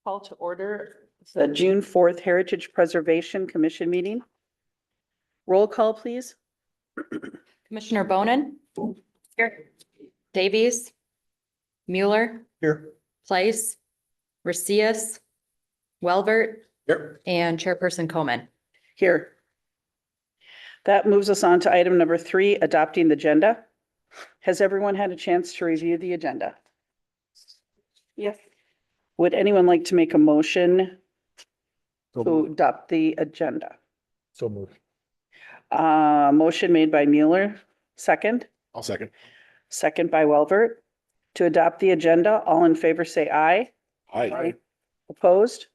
Call to order the June 4th Heritage Preservation Commission meeting. Roll call, please. Commissioner Bonin. Here. Davies. Mueller. Here. Place. Riccius. Welbert. Here. And Chairperson Coleman. Here. That moves us on to item number 3, adopting the agenda. Has everyone had a chance to review the agenda? Yes. Would anyone like to make a motion to adopt the agenda? So moved. Motion made by Mueller, second. I'll second. Second by Welbert. To adopt the agenda, all in favor say aye. Aye. Opposed?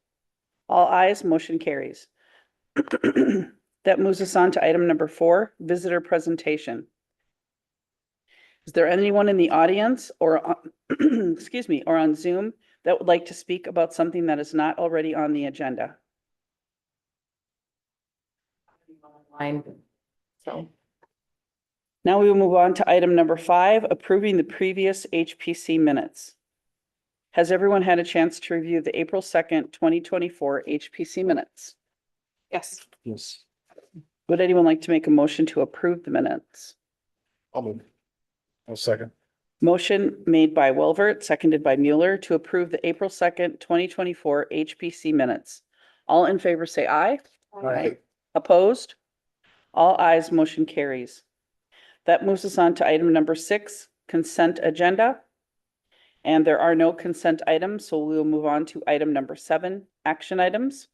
All ayes, motion carries. That moves us on to item number 4, visitor presentation. Is there anyone in the audience or on, excuse me, or on Zoom that would like to speak about something that is not already on the agenda? So Now we will move on to item number 5, approving the previous HPC minutes. Has everyone had a chance to review the April 2nd, 2024 HPC minutes? Yes. Yes. Would anyone like to make a motion to approve the minutes? I'll move. I'll second. Motion made by Welbert, seconded by Mueller to approve the April 2nd, 2024 HPC minutes. All in favor say aye. Aye. Opposed? All ayes, motion carries. That moves us on to item number 6, consent agenda. And there are no consent items, so we will move on to item number 7, action items.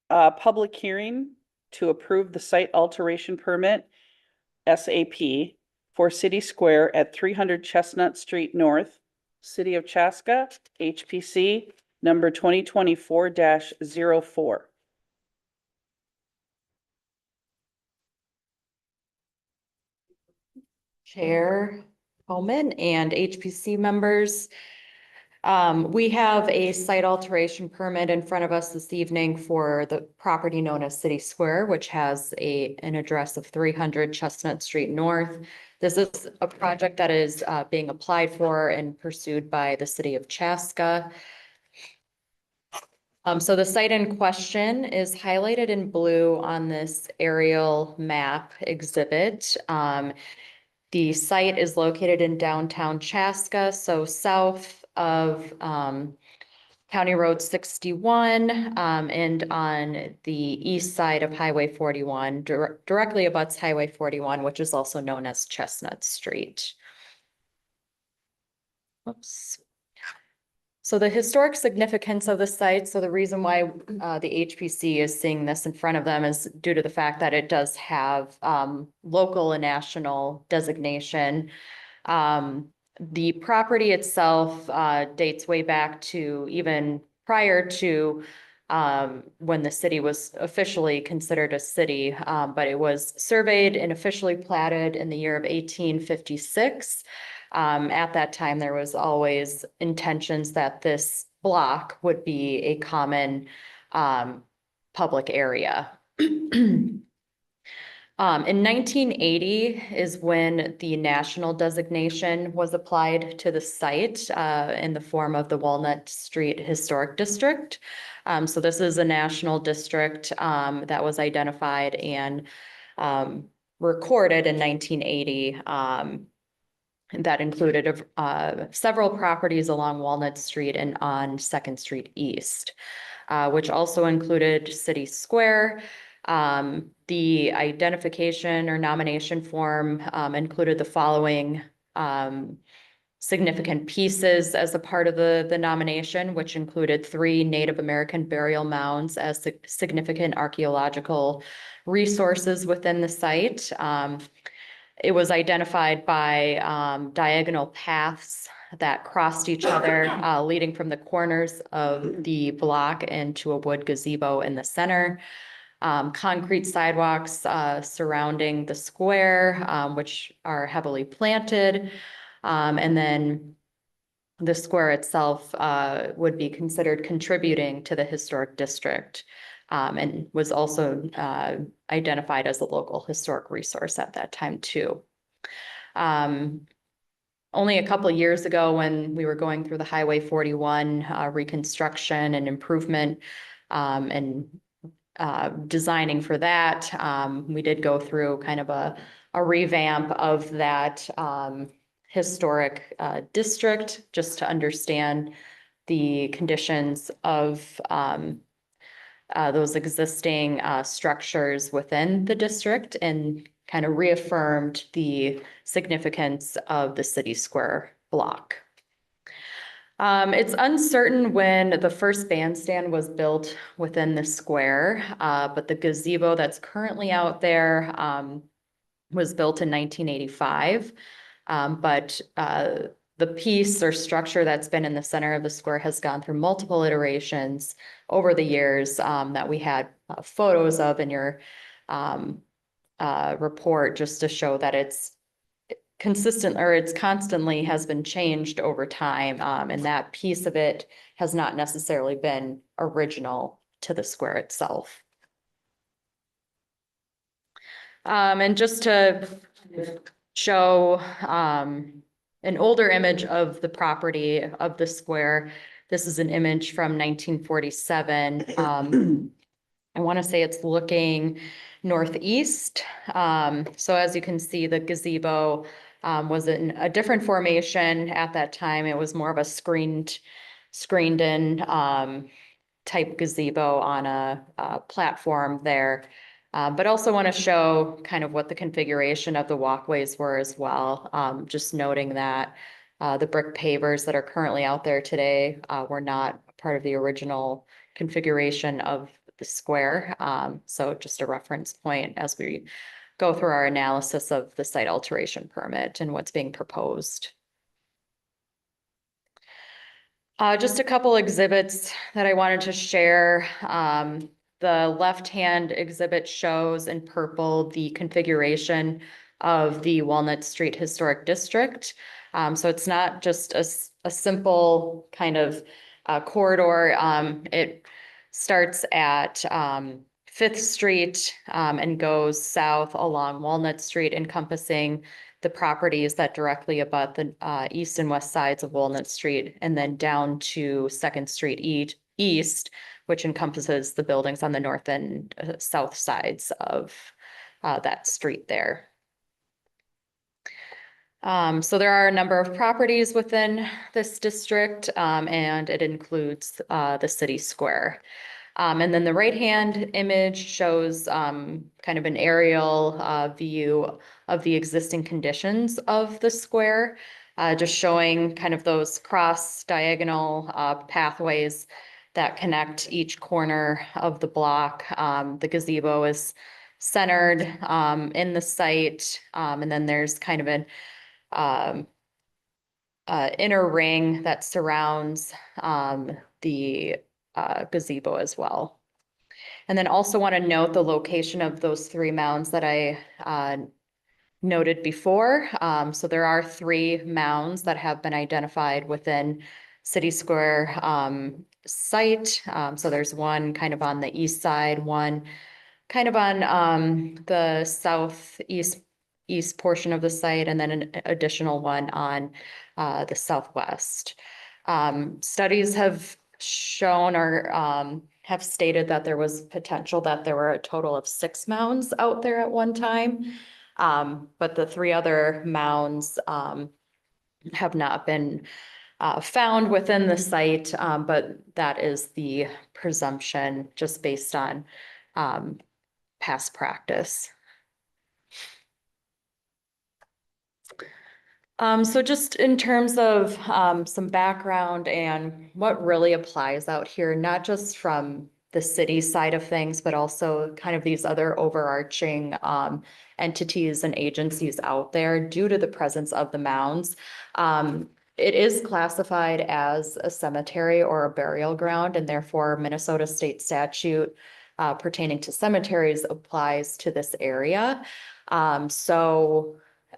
Public hearing to approve the site alteration permit, SAP, for City Square at 300 Chestnut Street North, City of Chaska, HPC number 2024-04. Chair Coleman and HPC members. We have a site alteration permit in front of us this evening for the property known as City Square, which has an address of 300 Chestnut Street North. This is a project that is being applied for and pursued by the City of Chaska. So the site in question is highlighted in blue on this aerial map exhibit. The site is located in downtown Chaska, so south of County Road 61 and on the east side of Highway 41, directly abuts Highway 41, which is also known as Chestnut Street. Oops. So the historic significance of the site, so the reason why the HPC is seeing this in front of them is due to the fact that it does have local and national designation. The property itself dates way back to even prior to when the city was officially considered a city, but it was surveyed and officially platted in the year of 1856. At that time, there was always intentions that this block would be a common public area. In 1980 is when the national designation was applied to the site in the form of the Walnut Street Historic District. So this is a national district that was identified and recorded in 1980. That included several properties along Walnut Street and on 2nd Street East, which also included City Square. The identification or nomination form included the following significant pieces as a part of the nomination, which included 3 Native American burial mounds as significant archaeological resources within the site. It was identified by diagonal paths that crossed each other, leading from the corners of the block into a wood gazebo in the center. Concrete sidewalks surrounding the square, which are heavily planted. And then the square itself would be considered contributing to the historic district. And was also identified as a local historic resource at that time too. only a couple of years ago when we were going through the Highway 41 reconstruction and improvement and designing for that. We did go through kind of a revamp of that historic district just to understand the conditions of those existing structures within the district and kind of reaffirmed the significance of the city square block. It's uncertain when the first bandstand was built within the square, but the gazebo that's currently out there was built in 1985. But the piece or structure that's been in the center of the square has gone through multiple iterations over the years that we had photos of in your report, just to show that it's consistent, or it's constantly has been changed over time. And that piece of it has not necessarily been original to the square itself. And just to show an older image of the property of the square, this is an image from 1947. I want to say it's looking northeast. So as you can see, the gazebo was in a different formation at that time. It was more of a screened in type gazebo on a platform there. But also want to show kind of what the configuration of the walkways were as well. Just noting that the brick pavers that are currently out there today were not part of the original configuration of the square. So just a reference point as we go through our analysis of the site alteration permit and what's being proposed. Just a couple exhibits that I wanted to share. The left-hand exhibit shows in purple the configuration of the Walnut Street Historic District. So it's not just a simple kind of corridor. It starts at 5th Street and goes south along Walnut Street, encompassing the properties that directly abut the east and west sides of Walnut Street, and then down to 2nd Street East, which encompasses the buildings on the north and south sides of that street there. So there are a number of properties within this district, and it includes the city square. And then the right-hand image shows kind of an aerial view of the existing conditions of the square, just showing kind of those cross diagonal pathways that connect each corner of the block. The gazebo is centered in the site, and then there's kind of an inner ring that surrounds the gazebo as well. And then also want to note the location of those 3 mounds that I noted before. So there are 3 mounds that have been identified within City Square site. So there's one kind of on the east side, one kind of on the southeast portion of the site, and then an additional one on the southwest. Studies have shown or have stated that there was potential that there were a total of 6 mounds out there at one time. But the 3 other mounds have not been found within the site, but that is the presumption just based on past practice. So just in terms of some background and what really applies out here, not just from the city side of things, but also kind of these other overarching entities and agencies out there due to the presence of the mounds. It is classified as a cemetery or a burial ground, and therefore Minnesota state statute pertaining to cemeteries applies to this area.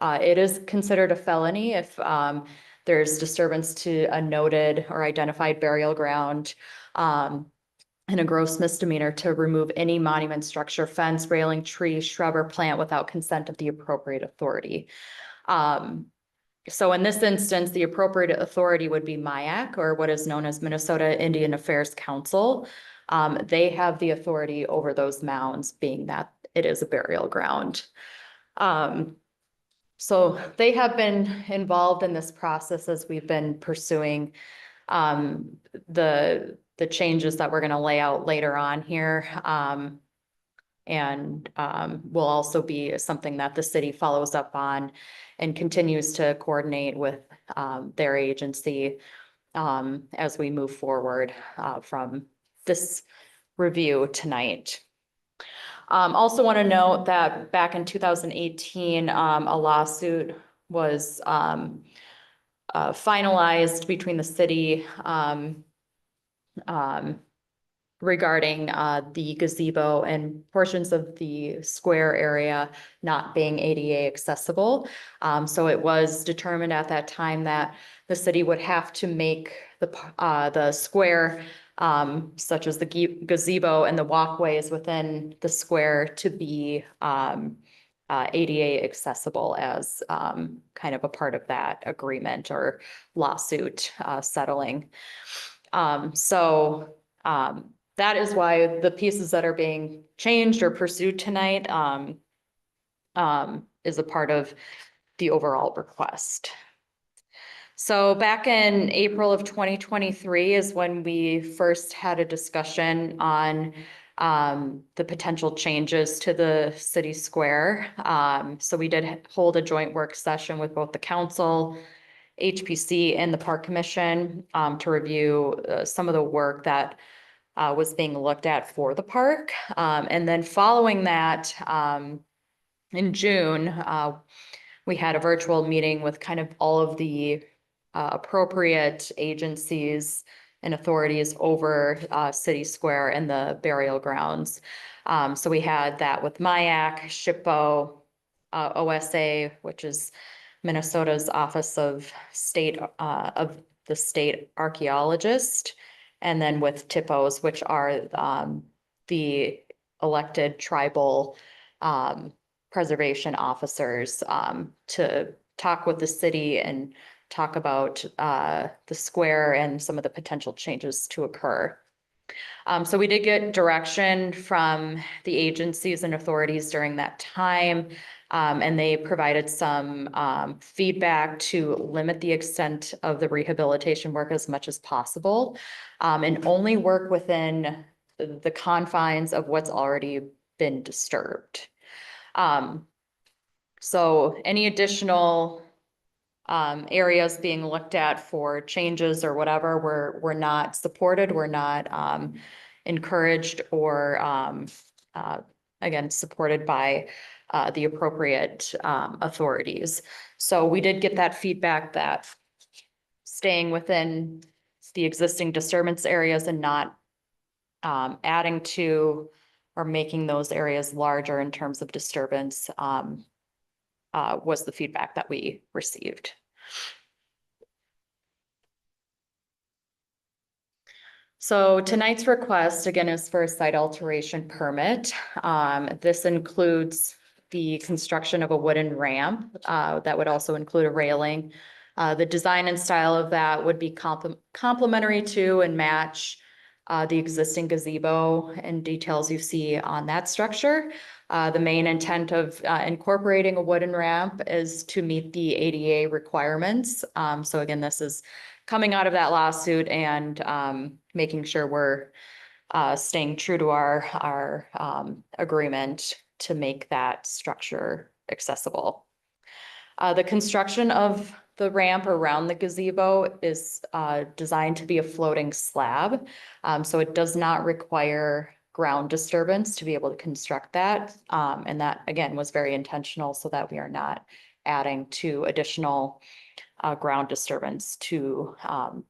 It is considered a felony if there's disturbance to a noted or identified burial ground, and a gross misdemeanor to remove any monument, structure, fence, railing, tree, shrub, or plant without consent of the appropriate authority. So in this instance, the appropriate authority would be MIAC, or what is known as Minnesota Indian Affairs Council. They have the authority over those mounds, being that it is a burial ground. So they have been involved in this process as we've been pursuing the changes that we're gonna lay out later on here. And will also be something that the city follows up on and continues to coordinate with their agency as we move forward from this review tonight. Also want to note that back in 2018, a lawsuit was finalized between the city regarding the gazebo and portions of the square area not being ADA accessible. So it was determined at that time that the city would have to make the square, such as the gazebo and the walkways within the square, to be ADA accessible as kind of a part of that agreement or lawsuit settling. That is why the pieces that are being changed or pursued tonight is a part of the overall request. So back in April of 2023 is when we first had a discussion on the potential changes to the city square. So we did hold a joint work session with both the council, HPC, and the Park Commission to review some of the work that was being looked at for the park. And then following that, in June, we had a virtual meeting with kind of all of the appropriate agencies and authorities over City Square and the burial grounds. So we had that with MIAC, SHPO, OSA, which is Minnesota's Office of the State Archaeologist, and then with TIPOs, which are the elected tribal preservation officers, to talk with the city and talk about the square and some of the potential changes to occur. So we did get direction from the agencies and authorities during that time, and they provided some feedback to limit the extent of the rehabilitation work as much as possible, and only work within the confines of what's already been disturbed. So any additional areas being looked at for changes or whatever were not supported, were not encouraged, or again, supported by the appropriate authorities. So we did get that feedback that staying within the existing disturbance areas and not adding to or making those areas larger in terms of disturbance was the feedback that we received. So tonight's request, again, is for a site alteration permit. This includes the construction of a wooden ramp that would also include a railing. The design and style of that would be complementary to and match the existing gazebo and details you see on that structure. The main intent of incorporating a wooden ramp is to meet the ADA requirements. So again, this is coming out of that lawsuit and making sure we're staying true to our agreement to make that structure accessible. The construction of the ramp around the gazebo is designed to be a floating slab. So it does not require ground disturbance to be able to construct that. And that, again, was very intentional so that we are not adding to additional ground disturbance to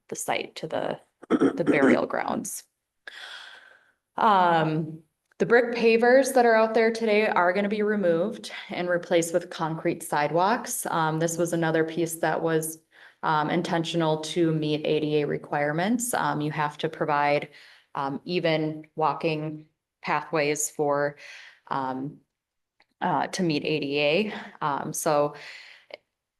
the site, to the burial grounds. The brick pavers that are out there today are going to be removed and replaced with concrete sidewalks. This was another piece that was intentional to meet ADA requirements. You have to provide even walking pathways for to meet ADA. So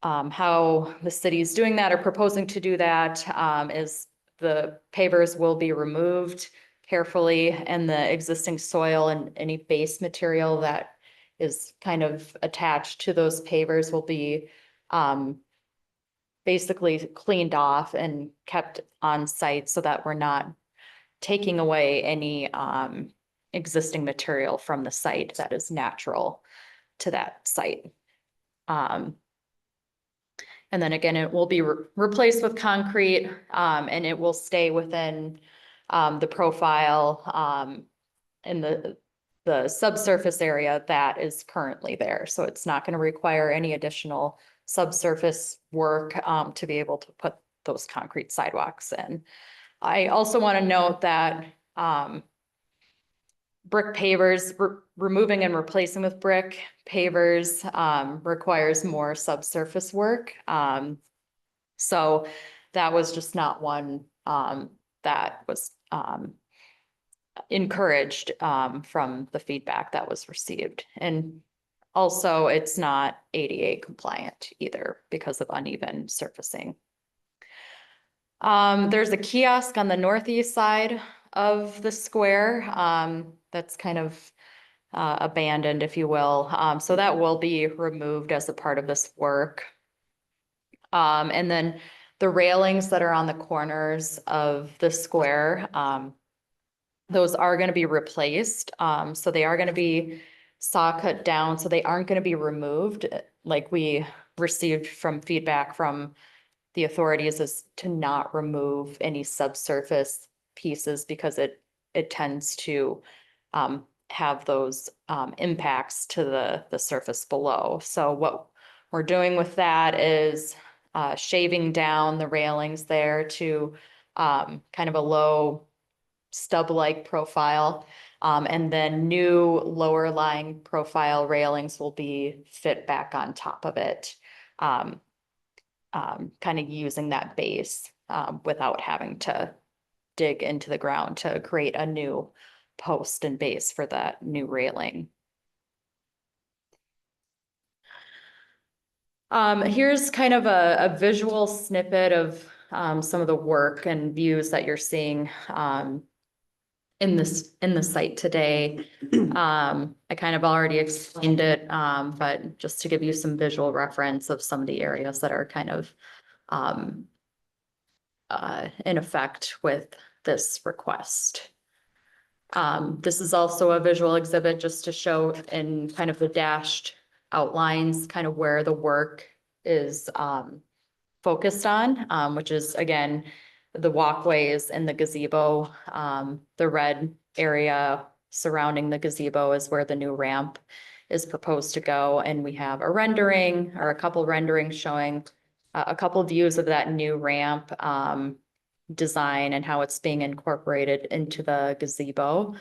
How the city's doing that or proposing to do that is the pavers will be removed carefully, and the existing soil and any base material that is kind of attached to those pavers will be basically cleaned off and kept on site so that we're not taking away any existing material from the site that is natural to that site. And then again, it will be replaced with concrete, and it will stay within the profile in the subsurface area that is currently there. So it's not going to require any additional subsurface work to be able to put those concrete sidewalks in. I also want to note that brick pavers, removing and replacing with brick pavers requires more subsurface work. So that was just not one that was encouraged from the feedback that was received. And also it's not ADA compliant either because of uneven surfacing. There's a kiosk on the northeast side of the square that's kind of abandoned, if you will. So that will be removed as a part of this work. And then the railings that are on the corners of the square, those are going to be replaced. So they are going to be saw cut down, so they aren't going to be removed. Like we received from feedback from the authorities is to not remove any subsurface pieces because it tends to have those impacts to the surface below. So what we're doing with that is shaving down the railings there to kind of a low stub-like profile. And then new lower lying profile railings will be fit back on top of it. Kind of using that base without having to dig into the ground to create a new post and base for that new railing. Here's kind of a visual snippet of some of the work and views that you're seeing in the site today. I kind of already explained it, but just to give you some visual reference of some of the areas that are kind of in effect with this request. This is also a visual exhibit just to show in kind of the dashed outlines, kind of where the work is focused on, which is again, the walkways and the gazebo. The red area surrounding the gazebo is where the new ramp is proposed to go. And we have a rendering or a couple renderings showing a couple views of that new ramp design and how it's being incorporated into the gazebo.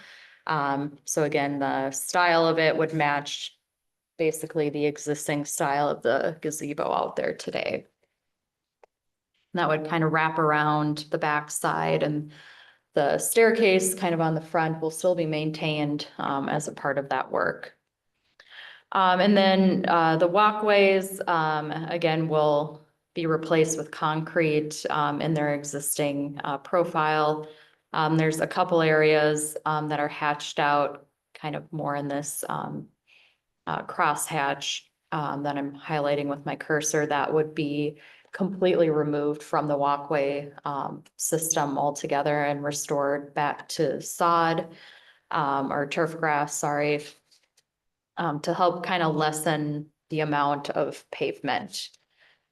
So again, the style of it would match basically the existing style of the gazebo out there today. And that would kind of wrap around the back side, and the staircase kind of on the front will still be maintained as a part of that work. And then the walkways, again, will be replaced with concrete in their existing profile. There's a couple areas that are hatched out kind of more in this crosshatch that I'm highlighting with my cursor that would be completely removed from the walkway system altogether and restored back to sod or turf grass, sorry, to help kind of lessen the amount of pavement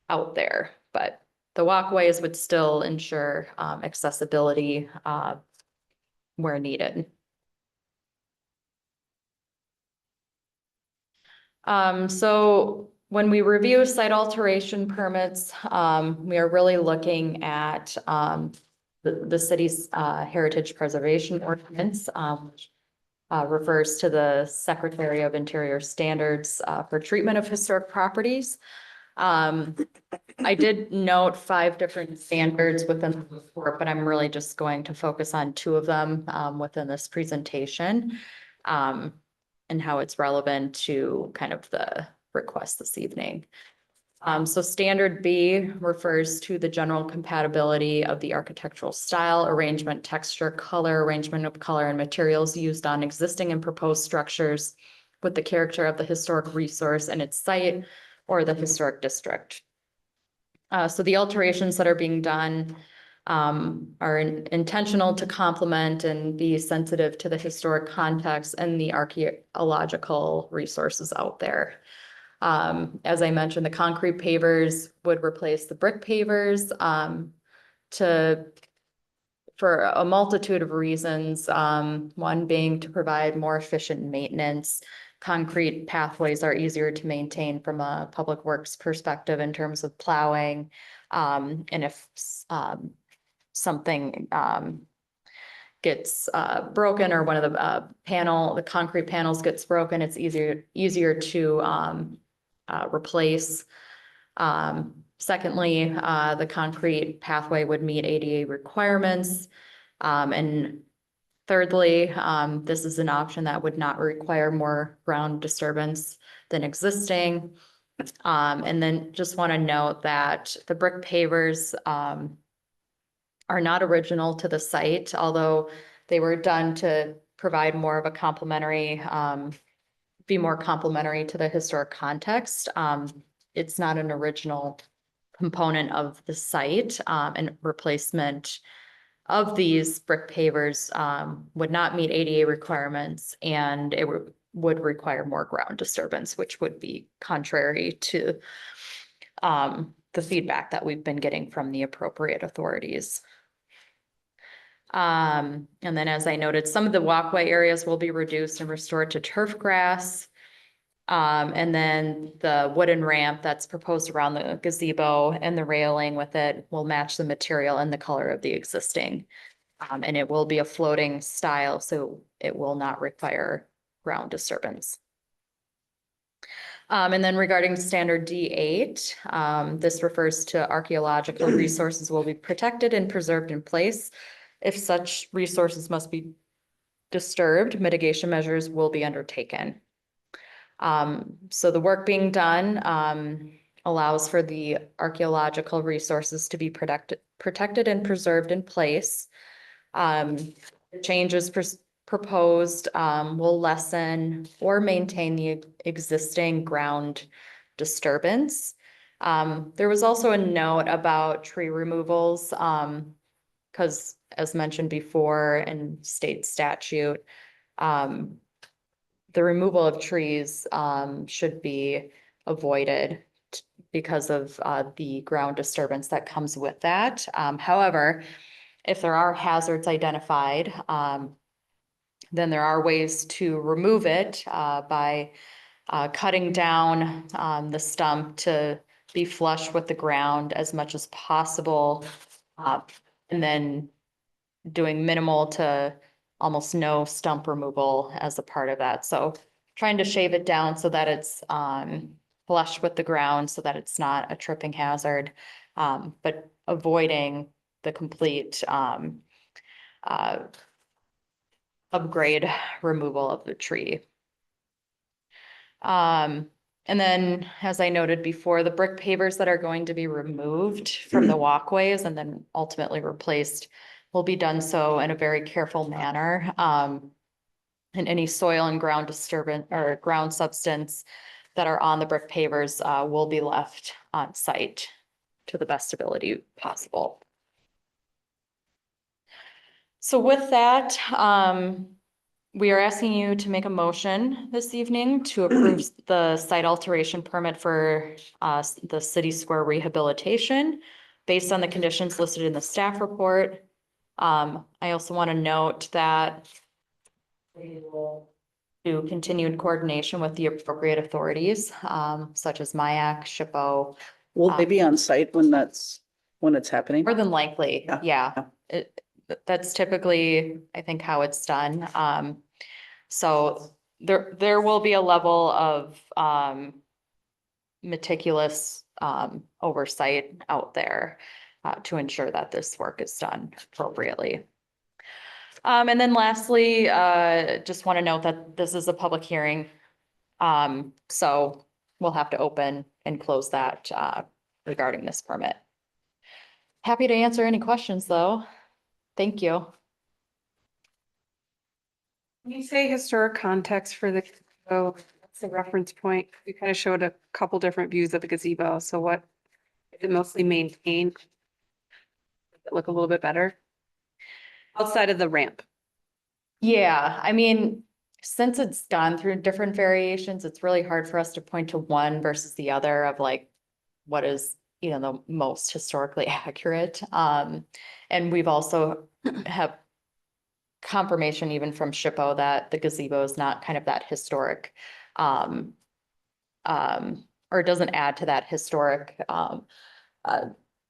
out there. But the walkways would still ensure accessibility where needed. So when we review site alteration permits, we are really looking at the city's heritage preservation ordinance, which refers to the Secretary of Interior standards for treatment of historic properties. I did note 5 different standards within the report, but I'm really just going to focus on 2 of them within this presentation and how it's relevant to kind of the request this evening. So standard B refers to the general compatibility of the architectural style, arrangement, texture, color, arrangement of color and materials used on existing and proposed structures with the character of the historic resource and its site or the historic district. So the alterations that are being done are intentional to complement and be sensitive to the historic context and the archaeological resources out there. As I mentioned, the concrete pavers would replace the brick pavers for a multitude of reasons. One being to provide more efficient maintenance. Concrete pathways are easier to maintain from a public works perspective in terms of plowing. And if something gets broken or one of the concrete panels gets broken, it's easier to replace. Secondly, the concrete pathway would meet ADA requirements. And thirdly, this is an option that would not require more ground disturbance than existing. And then just want to note that the brick pavers are not original to the site, although they were done to provide more of a complementary, be more complementary to the historic context. It's not an original component of the site, and replacement of these brick pavers would not meet ADA requirements, and it would require more ground disturbance, which would be contrary to the feedback that we've been getting from the appropriate authorities. And then, as I noted, some of the walkway areas will be reduced and restored to turf grass. And then the wooden ramp that's proposed around the gazebo and the railing with it will match the material and the color of the existing. And it will be a floating style, so it will not require ground disturbance. And then regarding standard D8, this refers to archaeological resources will be protected and preserved in place. If such resources must be disturbed, mitigation measures will be undertaken. So the work being done allows for the archaeological resources to be protected and preserved in place. Changes proposed will lessen or maintain the existing ground disturbance. There was also a note about tree removals, because as mentioned before in state statute, the removal of trees should be avoided because of the ground disturbance that comes with that. However, if there are hazards identified, then there are ways to remove it by cutting down the stump to be flush with the ground as much as possible, and then doing minimal to almost no stump removal as a part of that. So trying to shave it down so that it's flush with the ground so that it's not a tripping hazard, but avoiding the complete upgrade removal of the tree. And then, as I noted before, the brick pavers that are going to be removed from the walkways and then ultimately replaced will be done so in a very careful manner. And any soil and ground disturbance or ground substance that are on the brick pavers will be left on site to the best ability possible. So with that, we are asking you to make a motion this evening to approve the site alteration permit for the City Square rehabilitation based on the conditions listed in the staff report. I also want to note that we will do continued coordination with the appropriate authorities, such as MIAC, SHPO. Will they be on site when it's happening? More than likely, Yeah. yeah. That's typically, I think, how it's done. So there will be a level of meticulous oversight out there to ensure that this work is done appropriately. And then lastly, just want to note that this is a public hearing. So we'll have to open and close that regarding this permit. Happy to answer any questions, though. Thank you. When you say historic context for the, what's the reference point? You kind of showed a couple different views of the gazebo, so what? Is it mostly maintained? Does it look a little bit better? Outside of the ramp. Yeah, I mean, since it's gone through different variations, it's really hard for us to point to one versus the other of like what is, you know, the most historically accurate. And we've also have confirmation even from SHPO that the gazebo is not kind of that historic or doesn't add to that historic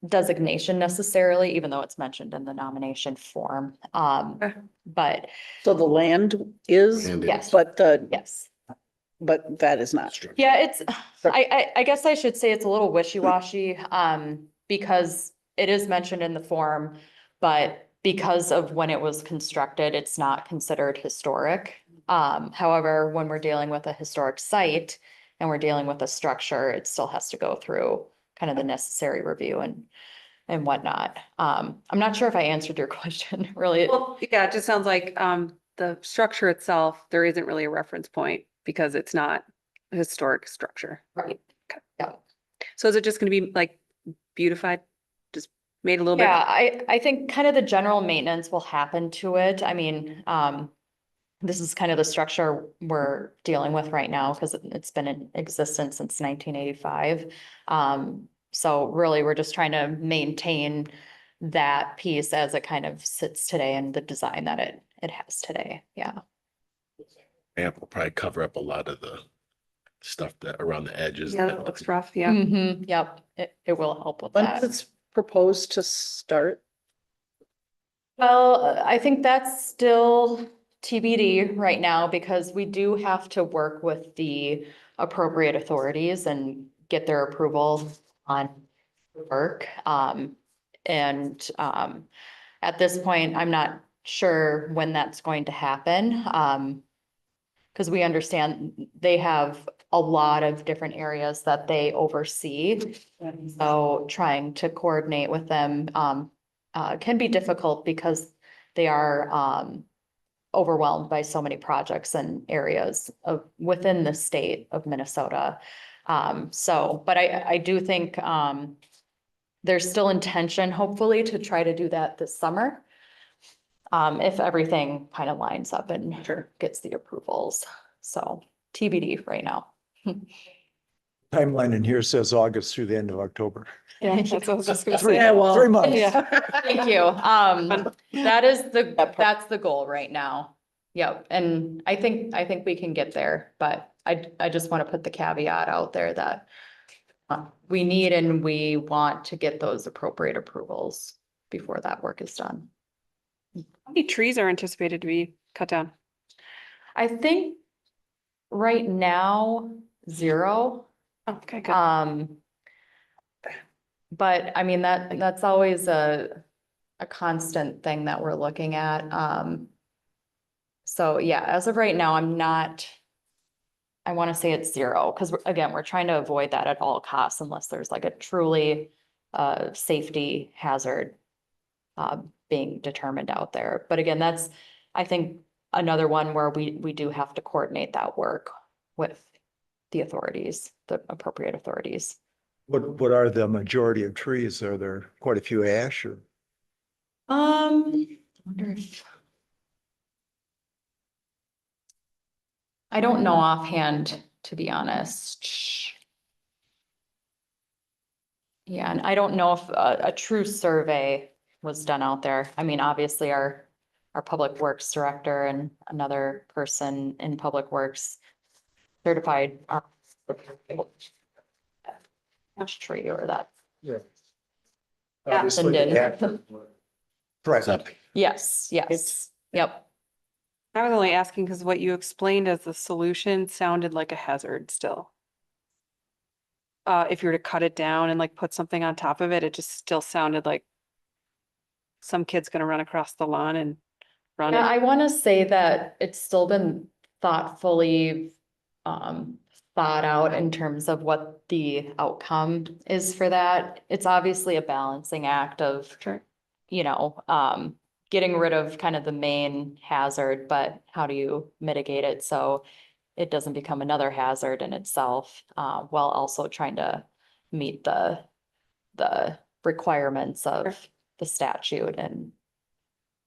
designation necessarily, even though it's mentioned in the nomination form. But So the land is, And yes, but yes. but that is not. Yeah, it's, I guess I should say it's a little wishy-washy, because it is mentioned in the form, but because of when it was constructed, it's not considered historic. However, when we're dealing with a historic site and we're dealing with a structure, it still has to go through kind of the necessary review and whatnot. I'm not sure if I answered your question, really. Well, yeah, it just sounds like the structure itself, there isn't really a reference point because it's not a historic structure. Right. Yeah. So is it just gonna be like beautified? Just made a little bit? Yeah, I think kind of the general maintenance will happen to it. I mean, this is kind of the structure we're dealing with right now because it's been in existence since 1985. So really, we're just trying to maintain that piece as it kind of sits today and the design that it has today. Yeah. Amp will probably cover up a lot of the stuff that around the edges. Yeah, that looks rough, yeah. Yep, it will help with When that. is it proposed to start? Well, I think that's still TBD right now because we do have to work with the appropriate authorities and get their approval on work. At this point, I'm not sure when that's going to happen. Because we understand they have a lot of different areas that they oversee. And so trying to coordinate with them can be difficult because they are overwhelmed by so many projects and areas of within the state of Minnesota. But I do think there's still intention, hopefully, to try to do that this summer. If everything kind of lines up and gets the approvals. So TBD right now. Timeline in here says August through the end of October. Yeah, that's what I was just gonna Three- say. Yeah, well. 3 months. Yeah. Thank you. That is that's the goal right now. Yep, and I think we can get there, but I just want to put the caveat out there that we need and we want to get those appropriate approvals before that work is done. How many trees are anticipated to be cut down? I think right now, 0. Oh, okay, good. But I mean, that's always a constant thing that we're looking at. So yeah, as of right now, I want to say it's 0, because again, we're trying to avoid that at all costs unless there's like a truly safety hazard being determined out there. But again, that's, I think, another one where we do have to coordinate that work with the authorities, the appropriate authorities. What are the majority of trees? Are there quite a few ash or? Wonder if. I don't know offhand, to be honest. Yeah, and I don't know if a true survey was done out there. I mean, obviously our Public Works Director and another person in Public Works certified our ash tree or that. Yeah. Obviously, Obviously, did. active, Correct. Yes, yes, yep. I was only asking because what you explained as the solution sounded like a hazard still. If you were to cut it down and like put something on top of it, it just still sounded like some kid's gonna run across the lawn and run Yeah, it. I want to say that it's still been thoughtfully thought out in terms of what the outcome is for that. It's obviously a balancing act of, Sure. you know, getting rid of kind of the main hazard, but how do you mitigate it so it doesn't become another hazard in itself, while also trying to meet the requirements Sure. of the statute and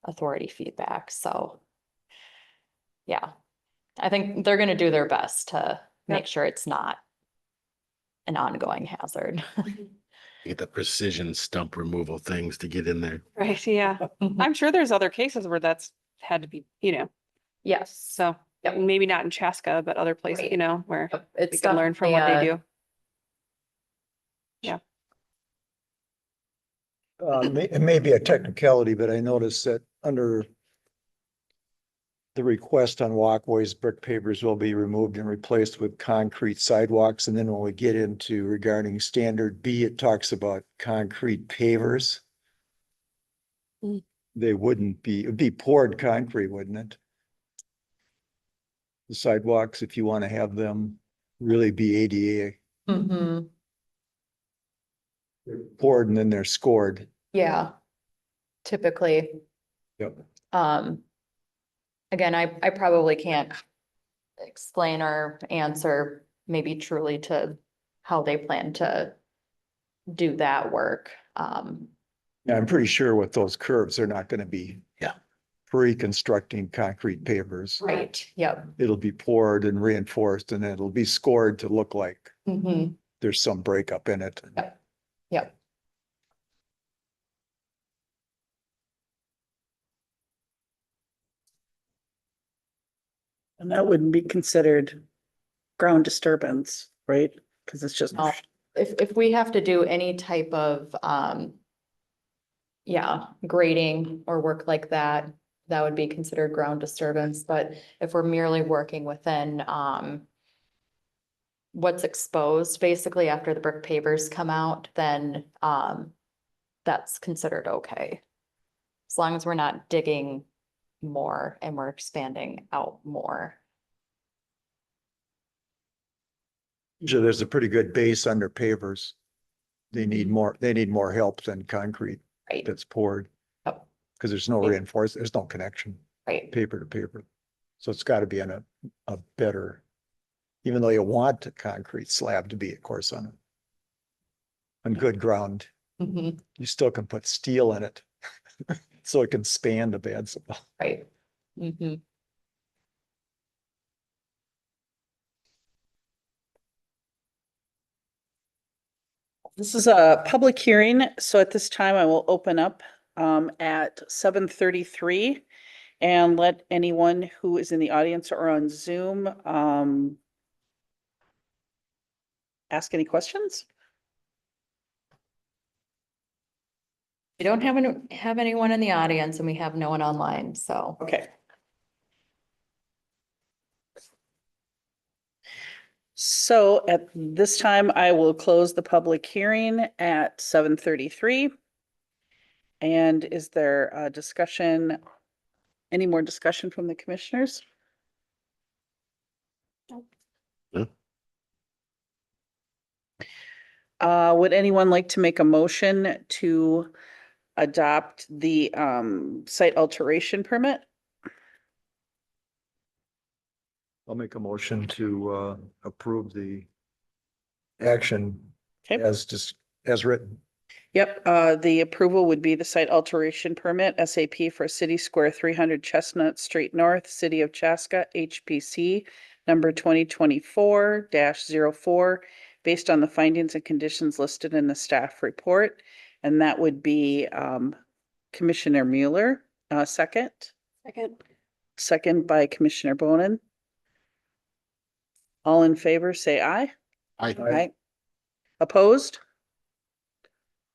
authority feedback, so. Yeah, I think they're gonna do their best to make sure it's not an ongoing hazard. Get the precision stump removal things to get in there. Right, yeah. I'm sure there's other cases where that's had to be, Yes, so Yep. maybe not in Chaska, but other places, Right. where yep, we it's can learn from what they definitely, do. Yeah. It may be a technicality, but I noticed that under the request on walkways, brick pavers will be removed and replaced with concrete sidewalks. And then when we get into regarding standard B, it talks about concrete pavers. Mm. They wouldn't be, it'd be poured concrete, wouldn't it? The sidewalks, if you want to have them really be ADA, Mhm, they're poured and then they're scored. yeah. Typically, Yep. again, I probably can't explain or answer maybe truly to how they plan to do that work. Yeah, I'm pretty sure with those curves, they're not going to be. Yeah. Reconstructing concrete pavers. Right, yep. It'll be poured and reinforced and then it'll be scored to look like Mhm, there's some breakup in it. yep. And that wouldn't be considered ground disturbance, right? Because it's just, No. If we have to do any type of, yeah, grading or work like that, that would be considered ground disturbance, but if we're merely working within, what's exposed basically after the brick pavers come out, then, that's considered okay. As long as we're not digging more and we're expanding out more. Usually there's a pretty good base under pavers. They need more help than concrete Right, that's poured. Yep. Because there's no Yeah. reinforcement, there's no connection, right, paper to paper. So it's got to be on a better, even though you want a concrete slab to be, of course, on good ground, mhm, you still can put steel in it. So it can span the beds. right. Mhm. this is a public hearing, so at this time I will open up at 7:33 and let anyone who is in the audience or on Zoom ask any questions. We don't have anyone in the audience and we have no one online, so. Okay. So at this time, I will close the public hearing at 7:33. And is there a discussion, any more discussion from the commissioners? Would anyone like to make a motion to adopt the site alteration permit? I'll make a motion to approve the action Okay. as written. Yep, the approval would be the site alteration permit, SAP for City Square 300 Chestnut Street North, City of Chaska, HPC number 2024-04, based on the findings and conditions listed in the staff report. And that would be Commissioner Mueller, second. Second by Commissioner Bonin. All in favor, say aye. I, Aye. Opposed?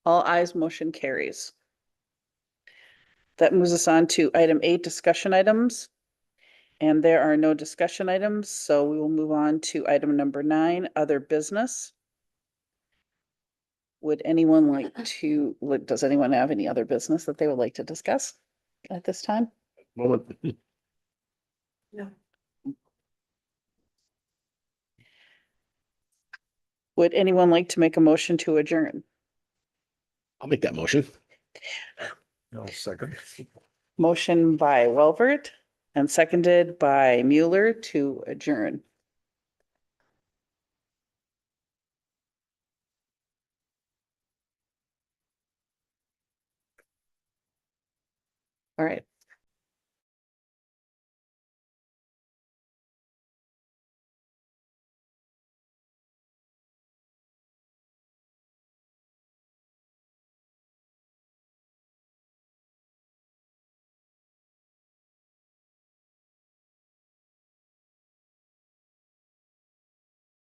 All ayes, motion carries. That moves us on to item 8, discussion items. And there are no discussion items, so we will move on to item number 9, other business. Would anyone like to, does anyone have any other business that they would like to discuss at this time? moment, Would anyone like to make a motion to adjourn? I'll make that motion. No, second. Motion by Welbert and seconded by Mueller to adjourn. All right,